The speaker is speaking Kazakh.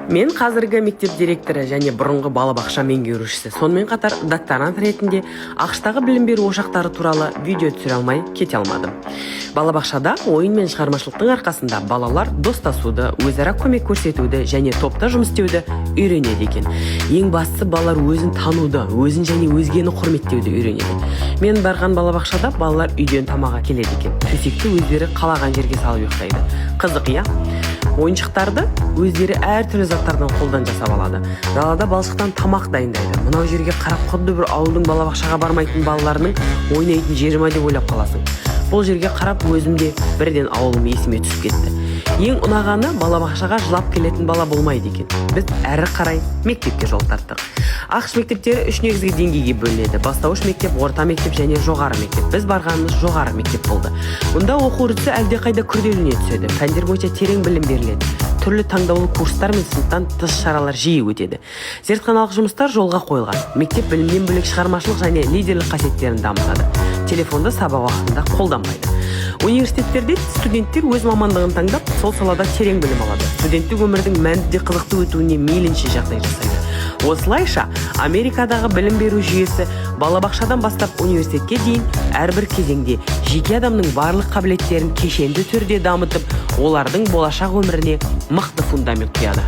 Мен қазіргі мектеп директоры және бұрынғы балабақша меңгерушісі. Сонымен қатар докторант ретінде ақштағы білім беру ошақтары туралы видео түсіре алмай кете алмадым. Балабақшада ойын мен шығармашылықтың арқасында балалар достасуды, өзара көмек көрсетуді және топта жұмыс істеуді үйренеді екен. Ең бастысы балалар өзін тануды, өзін және өзгені құрметтеуді үйренеді. Мен барған балабақшада балалар үйден тамаққа келеді екен. Төсекті өздері қалаған жерге салып ұйықтайды. Қызық, иә? Ойыншықтарды өздері әртүрлі заттардан қолдан жасап алады. Далада балшықтан тамақ дайындайды. Мынау жерге қарап құдды бір ауылдың балабақшаға бармайтын балаларының ойнайтын жері ме деп ойлап қаласың. Бұл жерге қарап өзімде бірден ауылым есіме түсіп кетті. Ең ұнағаны балабақшаға жылап келетін бала болмайды екен. Біз әрі қарай мектепке жол тарттық. ақш мектептері 3 негізгі деңгейге бөлінеді. Бастауыш мектеп, орта мектеп және жоғары мектеп. Біз барғанымыз жоғары мектеп болды. Мұнда оқу үрдісі әлдеқайда күрделене түседі. Пәндер бойынша терең білім беріледі. Түрлі таңдаулы курстар мен сыныптан тыс шаралар жиі өтеді. Зертханалық жұмыстар жолға қойылған. Мектеп білімнен бөлек шығармашылық және лидерлік қасиеттерін дамытады. Телефонды сабақ уақытында қолданбайды. Университеттерде студенттер өз мамандығын таңдап, сол салада терең білім алады. Студенттік өмірдің мәнді де қызықты өтуіне мейлінше жағдай жасайды. Осылайша, Америкадағы білім беру жүйесі балабақшадан бастап университетке дейін әрбір кезеңде жеке адамның барлық қабілеттерін кешенді түрде дамытып, олардың болашақ өміріне мықты фундамент құяды.